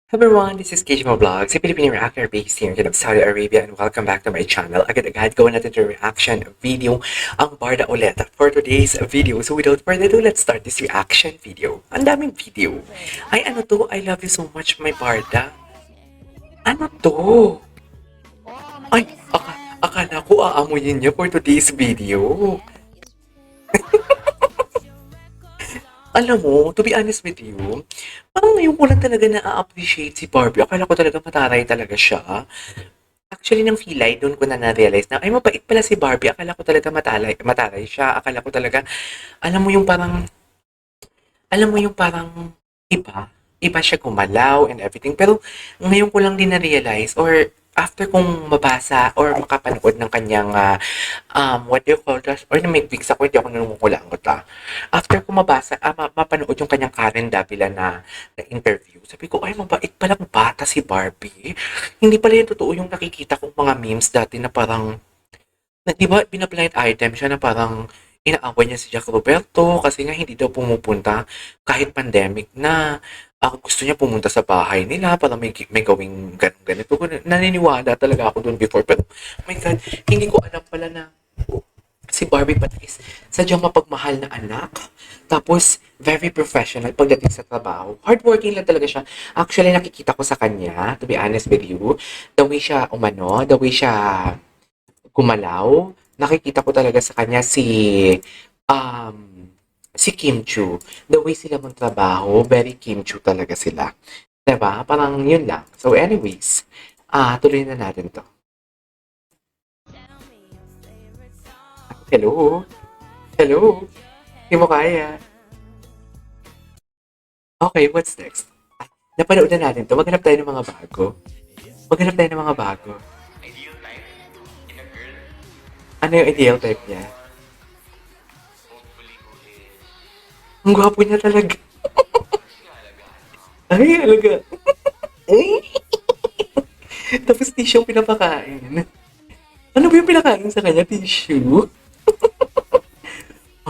Hello everyone, this is Kishmo Vlogs, a Filipino reactor based here in Saudi Arabia, and welcome back to my channel. Agad-agad gawin natin yung reaction video ang Barda ulit for today's video. So without further ado, let's start this reaction video. Ang daming video. Ay ano to? I love you so much, my Barda. Ano to? Ay, akala ko aamuyin niya for today's video. Alam mo, to be honest with you, parang ngayon ko lang talaga na-appreciate si Barbie. Akala ko talaga mataray talaga siya. Actually, nang Filay, doon ko na na-realize na, ay, mabait pala si Barbie. Akala ko talaga mataray siya. Akala ko talaga, alam mo yung parang, alam mo yung parang iba siya gumalaw and everything. Pero ngayon ko lang din na-realize or after kong mabasa or makapanood ng kanyang what do you call this? Or na may weeks ako, hindi ako nanungukulaan ko ta. After ko mabasa, mapanood yung kanyang Karen Davila na interview, sabi ko, ay, mabait palang bata si Barbie. Hindi pala yung totoo yung nakikita kong mga memes dati na parang, na, di ba, binablind item siya na parang inaaway niya si Jack Roberto kasi nga hindi daw pumupunta kahit pandemic na. Gusto niya pumunta sa bahay nila para may gawing ganito. Naniniwala talaga ako doon before. Pero, my God, hindi ko alam pala na si Barbie pala is sadyang mapagmahal na anak. Tapos, very professional pagdating sa trabaho. Hardworking lang talaga siya. Actually, nakikita ko sa kanya, to be honest with you, the way siya the way siya gumalaw, nakikita ko talaga sa kanya si Kim Chu. The way sila magtrabaho, very Kim Chu talaga sila. 'Di ba? Parang yun lang. So anyways, tuloy na natin 'to. Hello? Hello? Hindi mo kaya? Okay, what's next? Napanood na natin 'to. Maghanap tayo ng mga bago. Maghanap tayo ng mga bago. Ideal type in a girl, Ano yung ideal type niya? hopefully who is Ang gwapo niya talaga. kaalagaan. Ay, alaga. Ay! Tapos tissue yung pinapakain. Ano ba yung pinakain sa kanya? Tissue?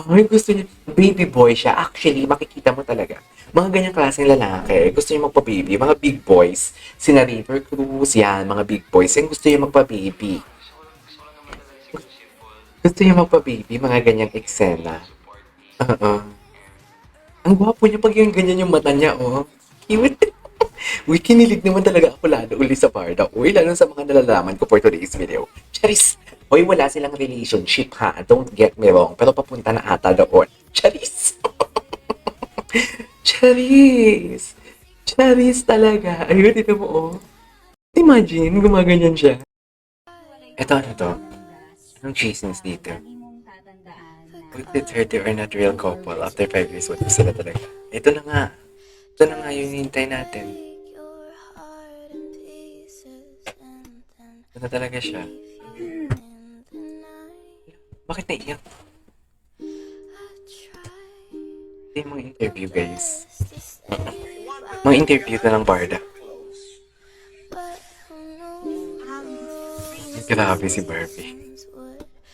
Ay, gusto niya. Baby boy siya. Actually, makikita mo talaga. Mga ganyang klaseng lalaki, gusto niya magpa-baby. Mga big boys. Sina River Cruz, yan. Mga big boys. Yung gusto niya magpa-baby. Gusto ko lang naman talaga siguro simple, Gusto niya magpa-baby. Mga ganyang eksena. supportive, Oo. Ang gwapo niya pag yung ganyan yung mata niya, oh. Cute. Uy, kinilig naman talaga ako lalo uli sa Barda. Uy, lalo sa mga nalalaman ko for today's video. Charis! Uy, wala silang relationship ha. Don't get me wrong. Pero papunta na ata doon. Charis! Charis! Charis talaga. Ayun, dito mo, oh. Imagine, gumaganyan siya. Ito, ano to? Anong chismis dito? Wait, they are not real couple. After 5 years, what sila talaga? Ito na nga. Ito na nga yung hintay natin. Ito na talaga siya. Bakit naiyak? Ito yung mga interview, guys. Mga interview na ng Barda. Grabe si Barbie.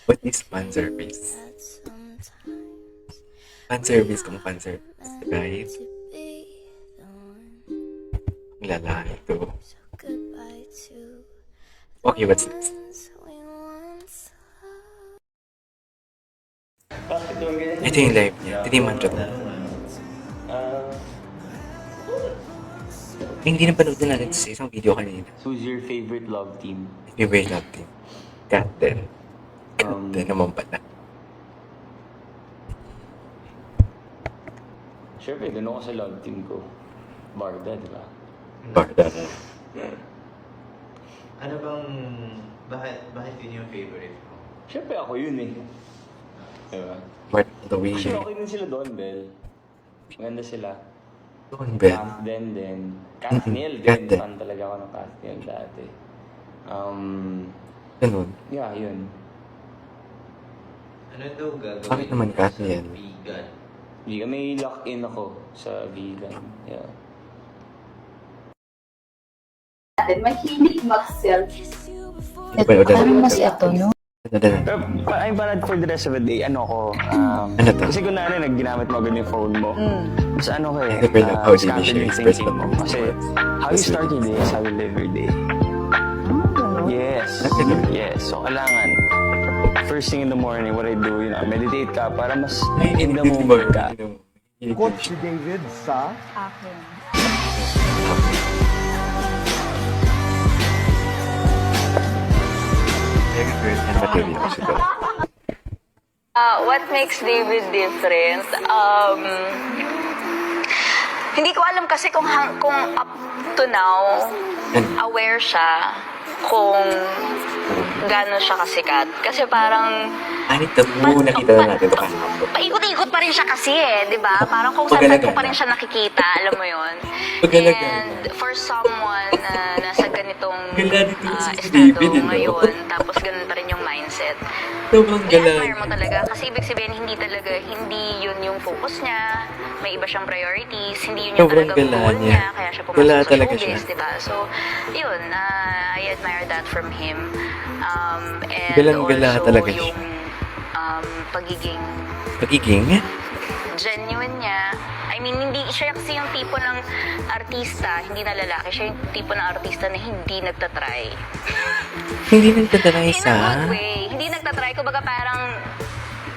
What is fan service? Fan service kung fan service, right? Ang lalaki to. Okay, what's next? Bakit yung ganyan? Ito yung live niya. Tinimantra na. Hindi na panood na natin sa isang video kanina. Who's your favorite love team? Favorite natin. Captain. Captain naman pala. Siyempre, doon ako sa love team ko. Barda, di ba? Barda. Ano bang, bakit yun yung favorite mo? Siyempre, ako yun eh. Di ba? Barda the way. Actually, okay din sila doon, Bel. Maganda sila. Doon, Ben. Cathden din. Cathniel din. Cathden. Fan talaga ako ng Cathniel dati. Ganun. Yeah, yun. Ano daw gagawin Bakit naman mo kasi sa yan? vegan? Vegan. May lock-in ako sa vegan. Yeah. Natin, mahilig mag-self. Hindi pa panood na Parang mas natin. ito, no? Pero ay parang for the rest of the day, ano ko, Ano to? kasi kunwari ginamit mo agad yung phone mo. Mas ano ko eh, Super lang how do you scattered share yung express thinking mo. Kasi how you start your day is how you live your day. Yes. Yes. So kailangan, first thing in the morning, what I do, meditate ka para mas in the moment ka. Quote si David sa Akin. Material kasi to. What makes David different? Hindi ko alam kasi kung up to now, aware siya kung gano'n siya kasikat. Kasi parang Anita mo, nakita na natin ito kahapon. paikot-ikot pa rin siya kasi di ba? Parang kung saan ko pa rin siya nakikita, alam mo yun. And for someone na nasa ganitong Gala dito si estado David, no? ngayon, tapos ganun pa rin yung mindset, Sobrang i-admire mo galang. talaga. Kasi ibig sabihin, hindi yun yung focus niya. May iba siyang priorities. Hindi yun yung Sobrang talagang gala goal niya. niya. Kaya siya Gala pumasok sa talaga showbiz, siya. diba? So, yun. I admire that from him. And Galang-gala also talaga siya. yung pagiging Pagiging? genuine niya. I mean, hindi siya kasi yung tipo ng artista, hindi na lalaki. Siya yung tipo ng artista na hindi nagtatry. Hindi nagtatanay In a sa... good way. Hindi nagtatry. Kumbaga parang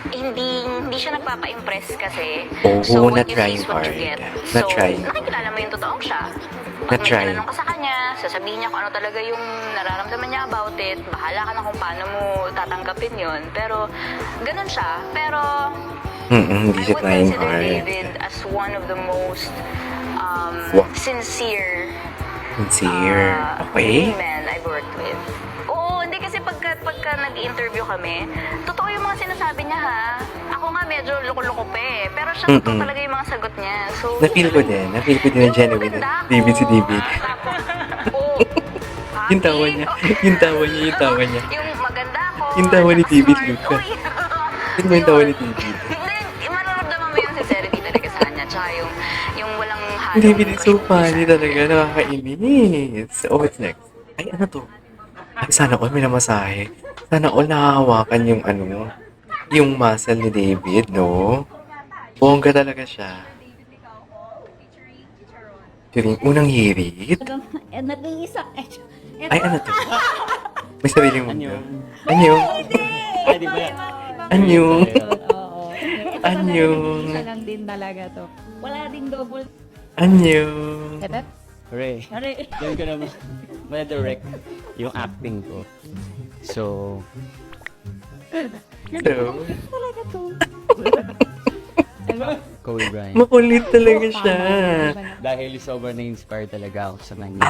hindi siya nagpapa-impress kasi. Oo, what you see na-trying is what you hard. get. Na-trying. So, nakikilala mo yung totoong siya. Pag may Na-trying. tinanong ka sa kanya, sasabihin niya kung ano talaga yung nararamdaman niya about it. Bahala ka na kung paano mo tatanggapin yun. Pero, ganun siya. Pero, Hindi I siya would trying consider hard. David as one of the most Wow. sincere Sincere. Okay. men I've worked with. Oo, hindi kasi pagka nag-interview kami, totoo yung mga sinasabi niya ha. Ako nga medyo loko-loko pa eh. Pero siya totoo talaga yung mga sagot niya. So, Na-feel ko din na genuine. David si David. Tapos, oo. Yung tawa niya. Yung tawa niya. Yung tawa niya. Yung maganda ako. Yung tawa ni tsaka David smart. Luca. Uy. Tignan mo yung tawa ni David. Hindi, mararamdaman mo yung sincerity talaga sa kanya. Tsaka yung walang halong David is so crush funny sa talaga. Nakakainis. Oh, what's next? Ay, ano to? Ay, sana all may namasahe. Sana all nakahawakan yung yung muscle ni David, no? Bongga talaga siya. Yung unang hirit. Nag-iisa. Ay, ano to? May sariling mundo. Anyong? Ay, di ba? Anyong? Oo. Ito talaga, Anyong? nag-iisa lang din talaga to. Wala ding double. Anyong? Epep? Hooray. Ari. Doon ko naman ma-direct yung acting ko. So, So, Talaga to. Kobe Bryant. makulit talaga siya. Dahil sobrang na-inspire talaga ako sa kanya.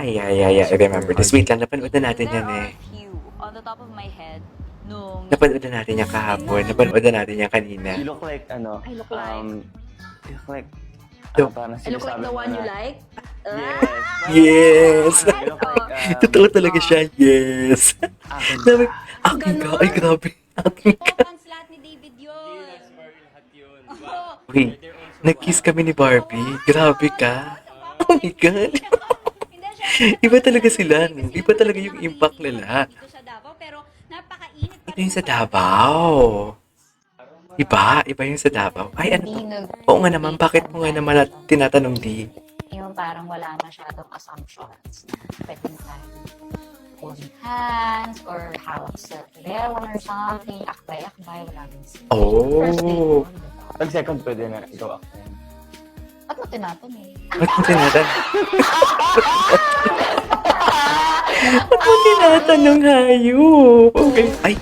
Yeah. I remember this. Wait lang, napanood na natin yan eh. few on the top of my head nung Napanood na natin yan kahapon. Napanood na natin yan kanina. You look like, I look like? you look like, I parang look like sinasabi the mo one you na- like? Yes! You look like, Totoo talaga siya, yes! akin Sabi, akin ka, ay grabe, akin ka. Fans lahat ni David yun. Wait, nag-kiss kami ni Barbie. Grabe ka. Oh my God. Iba talaga sila, no? Iba talaga yung impact nila. Dito sa Davao, pero napakainit pa Ito yung sa Davao. Iba yung sa Davao. Ay, ano to? Oo nga naman, bakit mo nga naman tinatanong di? Yung parang wala masyadong assumptions. Pwedeng tayo holding hands or hawak sa telewan or something. Akbay, wala rin siya. First date Oh. mo, di ba? Pag second, pwede na ikaw acting. Ba't mo tinatanong? Ba't mo tinatanong? Ba't mo tinatanong, hayop? Okay. Ay,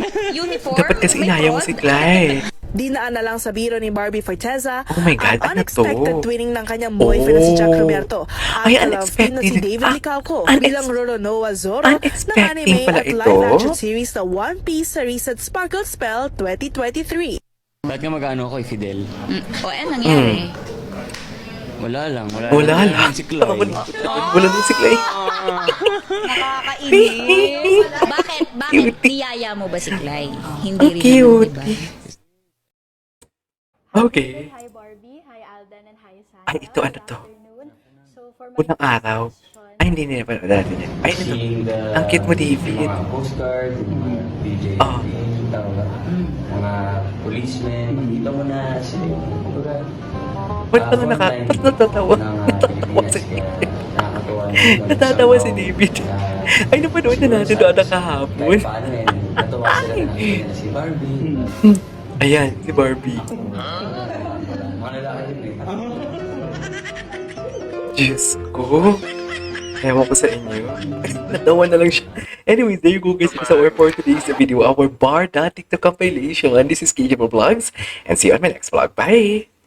dapat kasi inaya mo si Clyde. Dinaan na lang sa biro ni Barbie Forteza Oh my God, ang ano to? unexpected twinning ng kanyang boyfriend na si Jack Oh. Roberto at Ay, ka-love team na si unexpected. David Licauco bilang Rolo Noah Zorro ng Unexpected anime pala at ito. live-action series na One Piece sa Reset Sparkle Spell 2023. Bakit ka mag-ano ako, Fidel? O, ano nangyari? Wala lang. Wala lang. Si Chloe. Wala lang si Clyde. Nakakainis. Bakit? Niyaya mo ba si Clay? Hindi Ang rin cute. naman, diba? Okay. Hi Barbie, hi Alden, and hi Sana. Ay, ito ano to? Afternoon. So for my Unang araw. Ay, hindi nila pa natin yan. Ay, ano to? Ang cute mo, David. Postcard, DJ. Oh. mga policemen, makita mo na sila yung Ba't pala ba't natatawa? Natatawa si Natatawa si David. Ay, napanood na natin doon kahapon. Kahit paano eh, natuwa sila na nakita na si Barbie. Ayan, si Barbie. Mga lalaki yun eh. Diyos ko. Ewan ko sa inyo. Natawa na lang siya. Anyways, there you go guys. That's our for today's video. Our bar.tiktok compilation. This is KJ Vlogs. And see you on my next vlog. Bye!